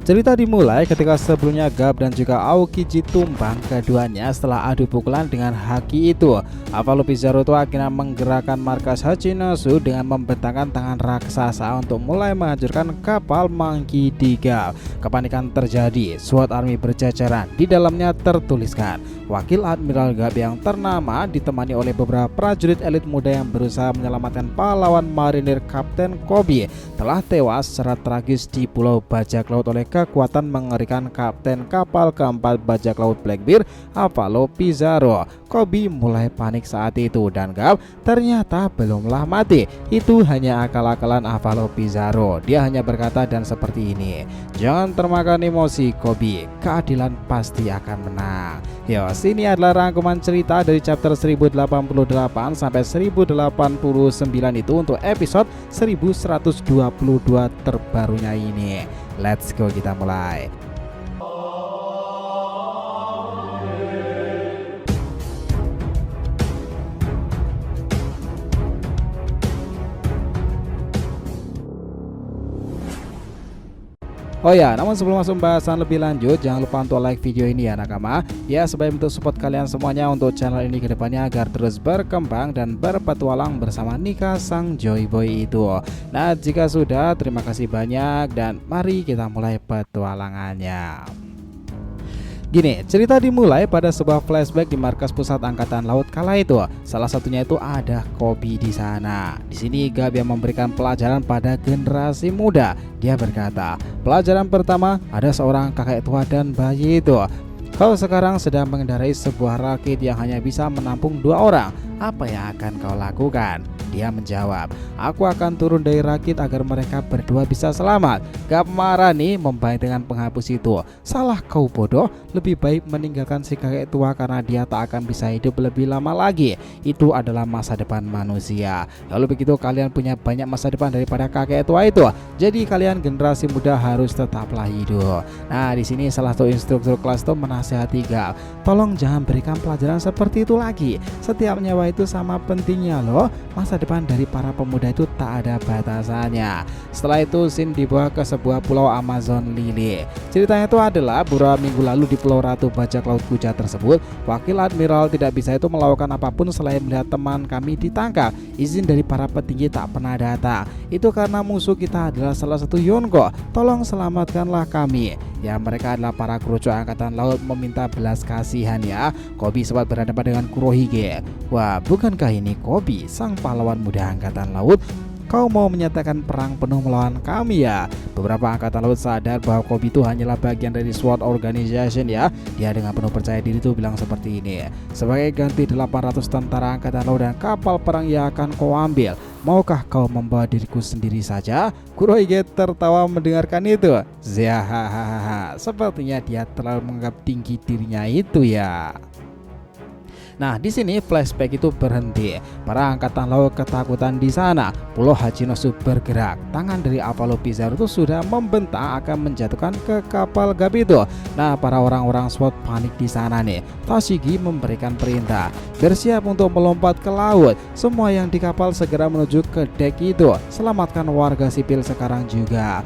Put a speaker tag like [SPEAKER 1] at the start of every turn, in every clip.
[SPEAKER 1] Cerita dimulai ketika sebelumnya Gab dan juga Aokiji tumbang keduanya setelah adu pukulan dengan haki itu. Avalu Pizarro itu akhirnya menggerakkan markas Hachinosu dengan membentangkan tangan raksasa untuk mulai menghancurkan kapal Monkey D. Gab. Kepanikan terjadi, SWAT Army berjajaran. Di dalamnya tertuliskan, Wakil Admiral Gab yang ternama ditemani oleh beberapa prajurit elit muda yang berusaha menyelamatkan pahlawan marinir Kapten Kobe telah tewas secara tragis di Pulau Bajak Laut oleh kekuatan mengerikan kapten kapal keempat bajak laut Blackbeard, Avalu Pizarro. Kobe mulai panik saat itu dan Gab ternyata belumlah mati. Itu hanya akal-akalan Avalu Pizarro. Dia hanya berkata dan seperti ini, "Jangan termakan emosi Kobe, keadilan pasti akan menang." Yo, sini adalah rangkuman cerita dari chapter 1088 sampai 1089 itu untuk episode 1122 terbarunya ini. Let's go, kita mulai. Oh ya, namun sebelum masuk pembahasan lebih lanjut, jangan lupa untuk like video ini ya nakama. Ya, sebagai bentuk support kalian semuanya untuk channel ini kedepannya agar terus berkembang dan berpetualang bersama Nika sang Joy Boy itu. Nah, jika sudah, terima kasih banyak dan mari kita mulai petualangannya. Gini, cerita dimulai pada sebuah flashback di markas pusat angkatan laut kala itu. Salah satunya itu ada Kobe di sana. Di sini Gab yang memberikan pelajaran pada generasi muda. Dia berkata, pelajaran pertama, ada seorang kakek tua dan bayi itu. Kau sekarang sedang mengendarai sebuah rakit yang hanya bisa menampung 2 orang. Apa yang akan kau lakukan? Dia menjawab, aku akan turun dari rakit agar mereka berdua bisa selamat. Gab marah nih membayang dengan penghapus itu. Salah kau bodoh, lebih baik meninggalkan si kakek tua karena dia tak akan bisa hidup lebih lama lagi. Itu adalah masa depan manusia. Lalu begitu kalian punya banyak masa depan daripada kakek tua itu. Jadi kalian generasi muda harus tetaplah hidup. Nah, di sini salah satu instruktur kelas itu menasihati Gab, tolong jangan berikan pelajaran seperti itu lagi. Setiap nyawa itu sama pentingnya loh. Masa depan dari para pemuda itu tak ada batasannya. Setelah itu Shin dibawa ke sebuah pulau Amazon Lily. Ceritanya itu adalah beberapa minggu lalu di Pulau Ratu Bajak Laut Kuja tersebut, Wakil Admiral tidak bisa itu melakukan apapun selain melihat teman kami ditangkap. Izin dari para petinggi tak pernah datang. Itu karena musuh kita adalah salah satu Yonko. Tolong selamatkanlah kami. Ya, mereka adalah para kerucu angkatan laut meminta belas kasihan ya. Kobe sempat berhadapan dengan Kurohige. Wah, bukankah ini Kobe, sang pahlawan muda angkatan laut? Kau mau menyatakan perang penuh melawan kami ya? Beberapa angkatan laut sadar bahwa Kobe itu hanyalah bagian dari SWAT Organization ya. Dia dengan penuh percaya diri itu bilang seperti ini, sebagai ganti 800 tentara angkatan laut dan kapal perang yang akan kau ambil, maukah kau membawa diriku sendiri saja? Kurohige tertawa mendengarkan itu. Zahahaha, sepertinya dia terlalu menganggap tinggi dirinya itu ya. Nah, di sini flashback itu berhenti. Para angkatan laut ketakutan di sana. Pulau Hachinosu bergerak. Tangan dari Avalu Pizarro itu sudah membentang akan menjatuhkan ke kapal Gab itu. Nah, para orang-orang SWAT panik di sana nih. Tashigi memberikan perintah, bersiap untuk melompat ke laut. Semua yang di kapal segera menuju ke dek itu. Selamatkan warga sipil sekarang juga.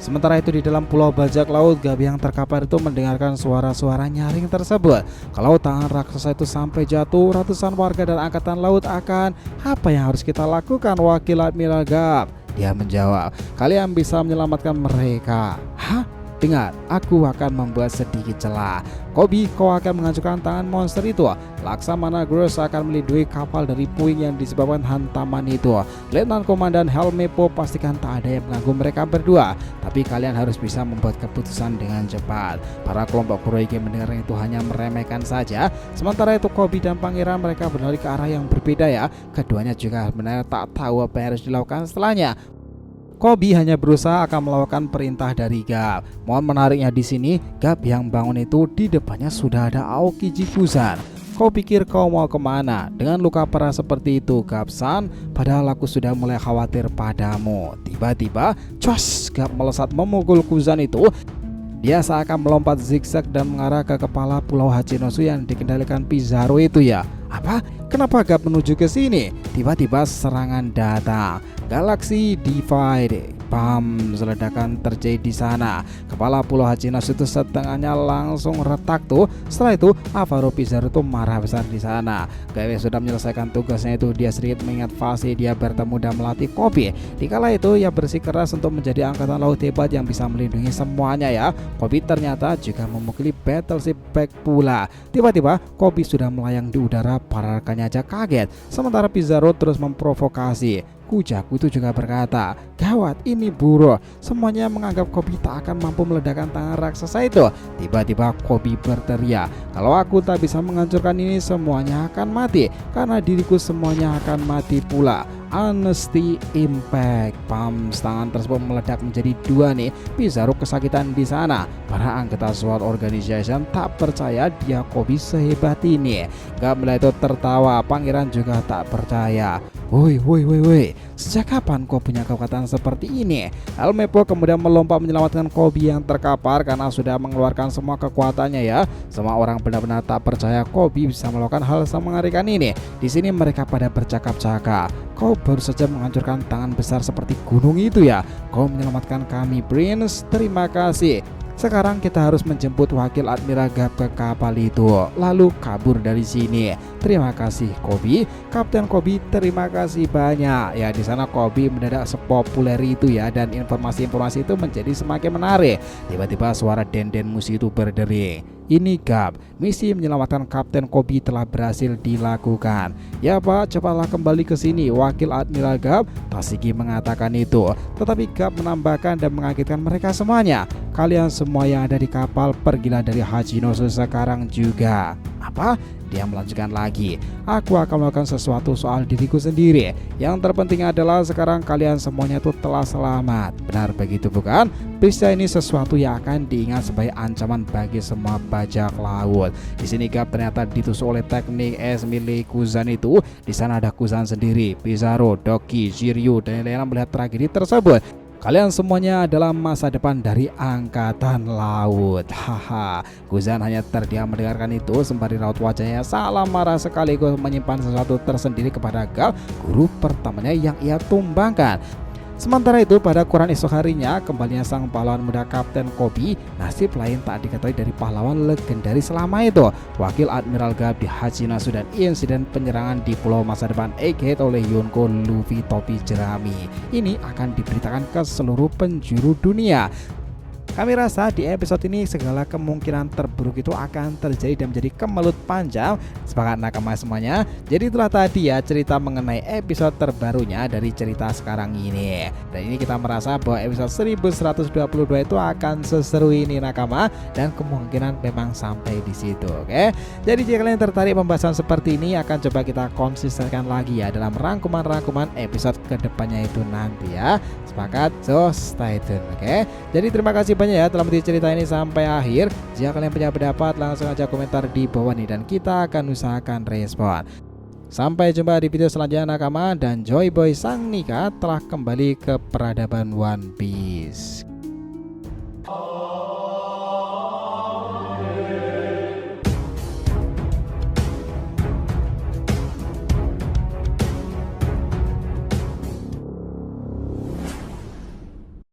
[SPEAKER 1] Sementara itu di dalam Pulau Bajak Laut, Gab yang terkapar itu mendengarkan suara-suara nyaring tersebut. Kalau tangan raksasa itu sampai jatuh, ratusan warga dan angkatan laut akan, apa yang harus kita lakukan Wakil Admiral Gab? Dia menjawab, kalian bisa menyelamatkan mereka. Hah? Dengar, aku akan membuat sedikit celah. Kobe, kau akan menghancurkan tangan monster itu. Laksamana Gross akan melindungi kapal dari puing yang disebabkan hantaman itu. Letnan Komandan Helmepo pastikan tak ada yang mengganggu mereka berdua. Tapi kalian harus bisa membuat keputusan dengan cepat. Para kelompok Kurohige mendengar itu hanya meremehkan saja. Sementara itu Kobe dan pangeran mereka berlari ke arah yang berbeda ya. Keduanya juga benar tak tahu apa yang harus dilakukan setelahnya. Kobe hanya berusaha akan melakukan perintah dari Gab. Mohon menariknya di sini, Gab yang bangun itu di depannya sudah ada Aokiji Kuzan. Kau pikir kau mau kemana? Dengan luka parah seperti itu, Gab-san, padahal aku sudah mulai khawatir padamu. Tiba-tiba, cos, Gab melesat memukul Kuzan itu. Dia seakan melompat zigzag dan mengarah ke kepala Pulau Hachinosu yang dikendalikan Pizarro itu ya. Apa? Kenapa Gab menuju ke sini? Tiba-tiba serangan datang. Galaxy Divide. Bam, ledakan terjadi di sana. Kepala Pulau Hachinosu itu setengahnya langsung retak tuh. Setelah itu Alvaro Pizarro tuh marah besar di sana. Gawe sudah menyelesaikan tugasnya itu, dia sedikit mengingat fase dia bertemu dan melatih Kobe. Dikala itu ia bersikeras untuk menjadi angkatan laut hebat yang bisa melindungi semuanya ya. Kobe ternyata juga memukuli battleship back pula. Tiba-tiba Kobe sudah melayang di udara, para rekannya aja kaget. Sementara Pizarro terus memprovokasi. Kujaku itu juga berkata, gawat ini buruh. Semuanya menganggap Kobe tak akan mampu meledakkan tangan raksasa itu. Tiba-tiba Kobe berteriak, kalau aku tak bisa menghancurkan ini, semuanya akan mati. Karena diriku semuanya akan mati pula. Honesty Impact. Pam, tangan tersebut meledak menjadi dua nih. Pizarro kesakitan di sana. Para anggota SWAT Organization tak percaya dia Kobe sehebat ini. Gabla itu tertawa, pangeran juga tak percaya. Woi, sejak kapan kau punya kekuatan seperti ini? El Mepo kemudian melompat menyelamatkan Kobe yang terkapar karena sudah mengeluarkan semua kekuatannya ya. Semua orang benar-benar tak percaya Kobe bisa melakukan hal yang mengerikan ini. Di sini mereka pada bercakap-cakap. Kau baru saja menghancurkan tangan besar seperti gunung itu ya. Kau menyelamatkan kami, Prince. Terima kasih. Sekarang kita harus menjemput wakil Admiral Garp ke kapal itu, lalu kabur dari sini. Terima kasih Kobe, Kapten Kobe, terima kasih banyak. Ya di sana Kobe mendadak sepopuler itu ya, dan informasi-informasi itu menjadi semakin menarik. Tiba-tiba suara Denden Musi itu berdering. Ini Garp, misi menyelamatkan Kapten Kobe telah berhasil dilakukan. Ya Pak, cepatlah kembali ke sini, wakil Admiral Garp. Tashigi mengatakan itu. Tetapi Garp menambahkan dan mengagetkan mereka semuanya. Kalian semua yang ada di kapal pergilah dari Hachinosu sekarang juga. Apa? Dia melanjutkan lagi. Aku akan melakukan sesuatu soal diriku sendiri. Yang terpenting adalah sekarang kalian semuanya itu telah selamat. Benar begitu bukan? Peristiwa ini sesuatu yang akan diingat sebagai ancaman bagi semua bajak laut. Di sini Garp ternyata ditusuk oleh teknik es milik Kuzan itu. Di sana ada Kuzan sendiri, Pizarro, Doki, Shiryu dan lain-lain melihat tragedi tersebut. Kalian semuanya adalah masa depan dari angkatan laut. Haha. Kuzan hanya terdiam mendengarkan itu sembari raut wajahnya salah marah sekaligus menyimpan sesuatu tersendiri kepada Garp, guru pertamanya yang ia tumbangkan. Sementara itu pada koran esok harinya kembalinya sang pahlawan muda Kapten Kobe. Nasib lain tak diketahui dari pahlawan legendaris selama itu, wakil Admiral Garp di Hachinosu, dan insiden penyerangan di pulau masa depan Egghead oleh Yonko Luffy topi jerami. Ini akan diberitakan ke seluruh penjuru dunia. Kami rasa di episode ini segala kemungkinan terburuk itu akan terjadi dan menjadi kemelut panjang. Sepakat nakama semuanya? Jadi itulah tadi ya cerita mengenai episode terbarunya dari cerita sekarang ini. Dan ini kita merasa bahwa episode 1122 itu akan seseru ini nakama, dan kemungkinan memang sampai di situ. Oke. Jadi jika kalian tertarik pembahasan seperti ini, akan coba kita konsistenkan lagi ya dalam rangkuman-rangkuman episode kedepannya itu nanti ya. Sepakat? So stay tune. Oke. Jadi terima kasih banyak ya telah menonton cerita ini sampai akhir. Jika kalian punya pendapat, langsung aja komentar di bawah nih dan kita akan usahakan respon. Sampai jumpa di video selanjutnya nakama, dan Joy Boy Sang Nika telah kembali ke peradaban One Piece.